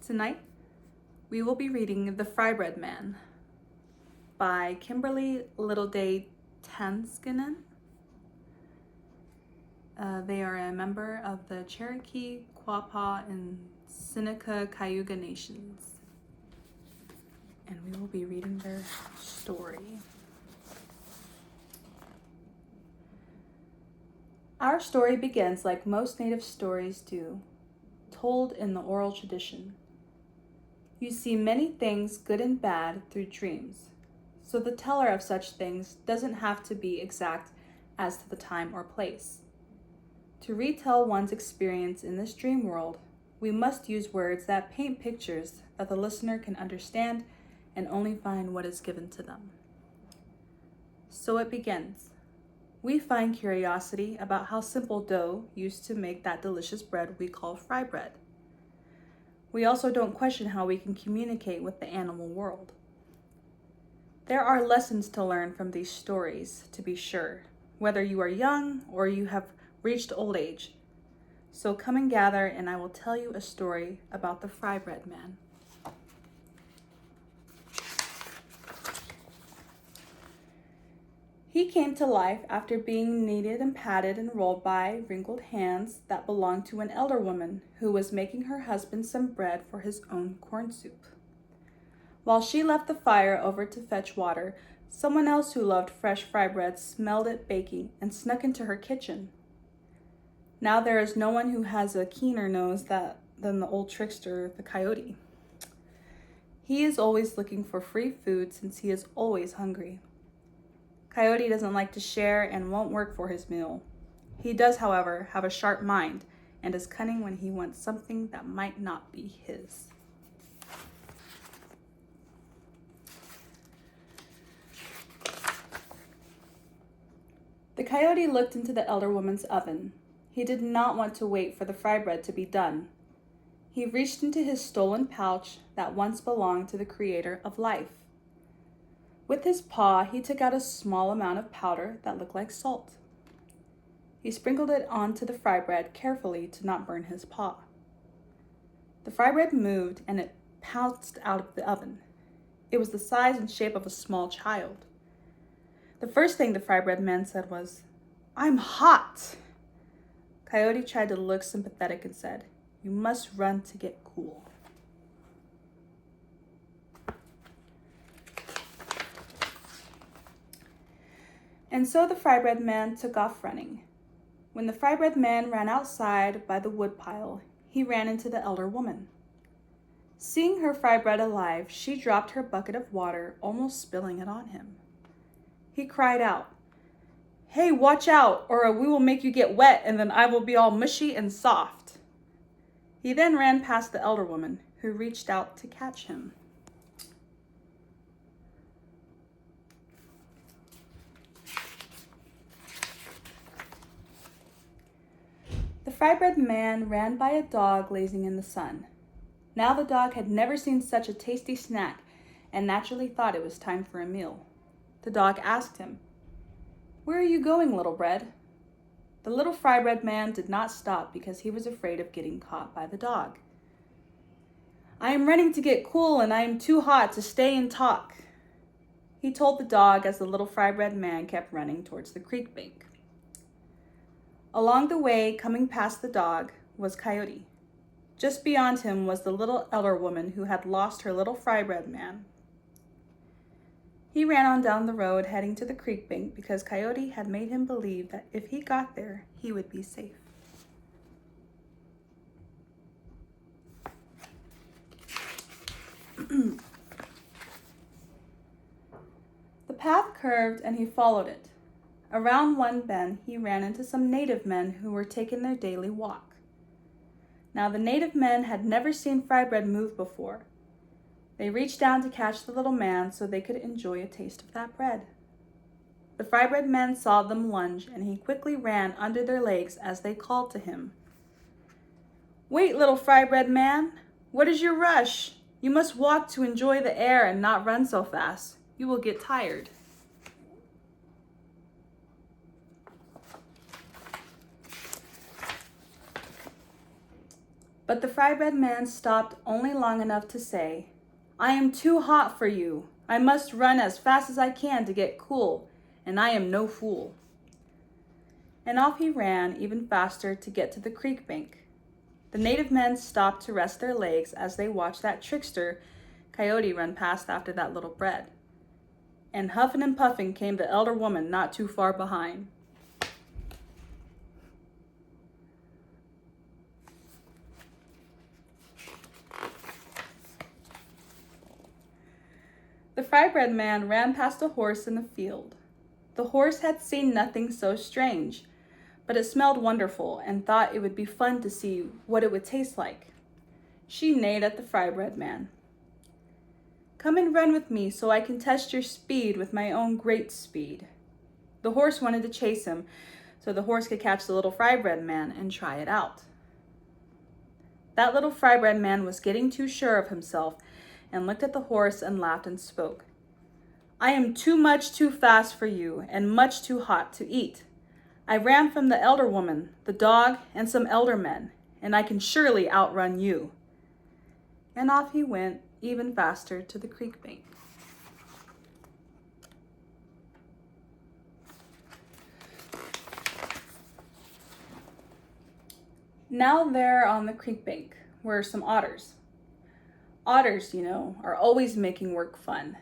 Tonight, we will be reading The Frybread Man by Kimberly Tanskanen. They are a member of the Cherokee, Quapaw, and Seneca Cayuga nations. And we will be reading their story. Our story begins like most Native stories do, told in the oral tradition. You see many things, good and bad, through dreams, so the teller of such things doesn't have to be exact as to the time or place. To retell one's experience in this dream world, we must use words that paint pictures that the listener can understand and only find what is given to them. So it begins. We find curiosity about how simple dough used to make that delicious bread we call frybread. We also don't question how we can communicate with the animal world. There are lessons to learn from these stories, to be sure, whether you are young or you have reached old age. So come and gather, and I will tell you a story about the Frybread Man. He came to life after being kneaded and patted and rolled by wrinkled hands that belonged to an elder woman who was making her husband some bread for his own corn soup. While she left the fire over to fetch water, someone else who loved fresh fry bread smelled it baking and snuck into her kitchen. Now there is no one who has a keener nose than the old trickster, the coyote. He is always looking for free food since he is always hungry. Coyote doesn't like to share and won't work for his meal. He does, however, have a sharp mind and is cunning when he wants something that might not be his. The coyote looked into the elder woman's oven. He did not want to wait for the fry bread to be done. He reached into his stolen pouch that once belonged to the creator of life. With his paw, he took out a small amount of powder that looked like salt. He sprinkled it onto the fry bread carefully to not burn his paw. The fry bread moved and it pounced out of the oven. It was the size and shape of a small child. The first thing the fry bread man said was, "I'm hot." Coyote tried to look sympathetic and said, "You must run to get cool." And so the Frybread man took off running. When the Frybread man ran outside by the woodpile, he ran into the elder woman. Seeing her frybread alive, she dropped her bucket of water, almost spilling it on him. He cried out, "Hey, watch out, or we will make you get wet, and then I will be all mushy and soft." He then ran past the elder woman, who reached out to catch him. The Frybread man ran by a dog lazing in the sun. Now the dog had never seen such a tasty snack and naturally thought it was time for a meal. The dog asked him, "Where are you going, little bread?" The little Frybread man did not stop because he was afraid of getting caught by the dog. "I am running to get cool and I am too hot to stay and talk," he told the dog as the little Frybread man kept running towards the creek bank. Along the way, coming past the dog, was Coyote. Just beyond him was the little elder woman who had lost her little Frybread man. He ran on down the road heading to the creek bank because Coyote had made him believe that if he got there, he would be safe. The path curved and he followed it. Around one bend, he ran into some native men who were taking their daily walk. Now, the native men had never seen Frybread move before. They reached down to catch the little man so they could enjoy a taste of that bread. The Frybread men saw them lunge, and he quickly ran under their legs as they called to him. "Wait, little Frybread man! What is your rush? You must walk to enjoy the air and not run so fast. You will get tired." But the Frybread man stopped only long enough to say, "I am too hot for you. I must run as fast as I can to get cool, and I am no fool." And off he ran even faster to get to the creek bank. The native men stopped to rest their legs as they watched that trickster coyote run past after that little bread. And huffing and puffing came the elder woman not too far behind. The Frybread man ran past a horse in the field. The horse had seen nothing so strange, but it smelled wonderful and thought it would be fun to see what it would taste like. She neighed at the Frybread man. "Come and run with me so I can test your speed with my own great speed." The horse wanted to chase him so the horse could catch the little Frybread man and try it out. That little Frybread man was getting too sure of himself and looked at the horse and laughed and spoke. "I am too fast for you and much too hot to eat. I ran from the elder woman, the dog, and some elder men, and I can surely outrun you." And off he went even faster to the creek bank. Now there on the creek bank were some otters. Otters, are always making work fun.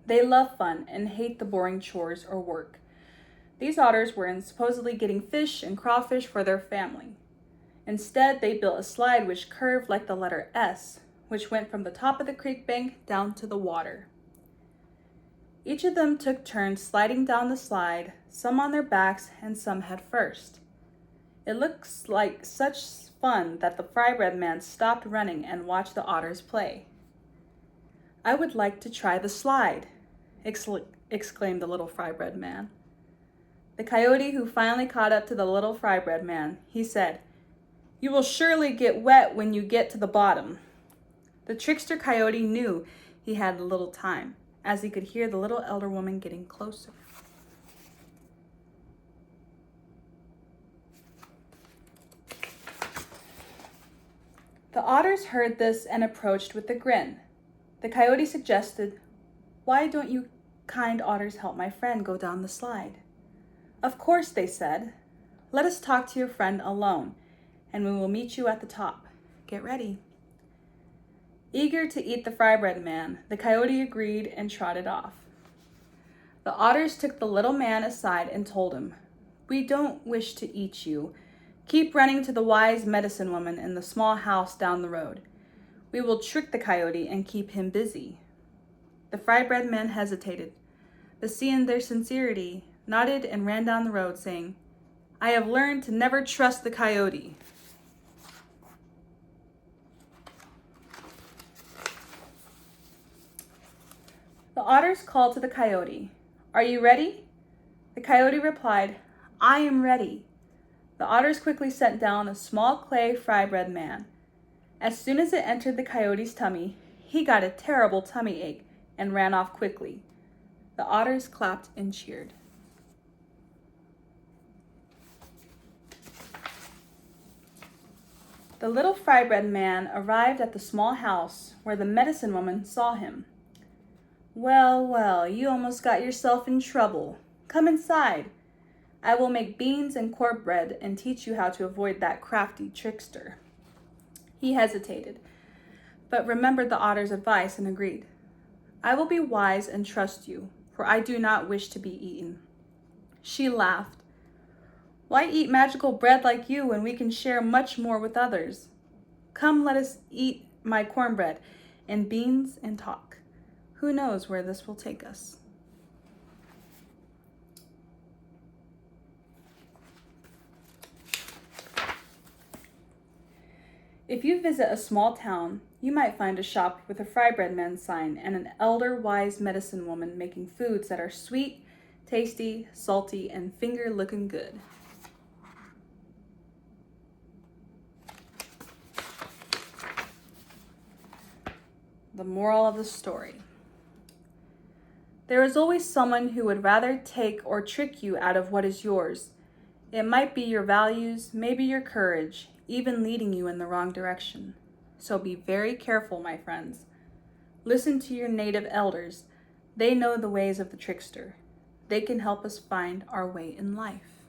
They love fun and hate the boring chores or work. These otters were supposedly getting fish and crawfish for their family. Instead, they built a slide which curved like the letter S, which went from the top of the creek bank down to the water. Each of them took turns sliding down the slide, some on their backs and some head first. It looks like such fun that the Frybread man stopped running and watched the otters play. "I would like to try the slide," exclaimed the little Frybread man. The coyote, who finally caught up to the little Frybread man, he said, "You will surely get wet when you get to the bottom." The trickster coyote knew he had a little time, as he could hear the little elder woman getting closer. The otters heard this and approached with a grin. The coyote suggested, "Why don't you kind otters help my friend go down the slide?" "Of course," they said. "Let us talk to your friend alone, and we will meet you at the top. Get ready." Eager to eat the Frybread man, the coyote agreed and trotted off. The otters took the little man aside and told him, "We don't wish to eat you. Keep running to the wise medicine woman in the small house down the road. We will trick the coyote and keep him busy." The Frybread man hesitated, but seeing their sincerity, nodded and ran down the road, saying, "I have learned to never trust the coyote." The otters called to the coyote, "Are you ready?" The coyote replied, "I am ready." The otters quickly sent down a small clay Frybread man. As soon as it entered the coyote's tummy, he got a terrible tummy ache and ran off quickly. The otters clapped and cheered. The little Frybread man arrived at the small house where the medicine woman saw him. "Well, well, you almost got yourself in trouble. Come inside. I will make beans and cornbread and teach you how to avoid that crafty trickster." He hesitated, but remembered the otter's advice and agreed. "I will be wise and trust you, for I do not wish to be eaten." She laughed. "Why eat magical bread like you when we can share much more with others? Come, let us eat my cornbread and beans and talk. Who knows where this will take us?" If you visit a small town, you might find a shop with a Frybread man sign and an elder wise medicine woman making foods that are sweet, tasty, salty, and finger-looking good. The moral of the story. There is always someone who would rather take or trick you out of what is yours. It might be your values, maybe your courage, even leading you in the wrong direction. So be very careful, my friends. Listen to your native elders. They know the ways of the trickster. They can help us find our way in life.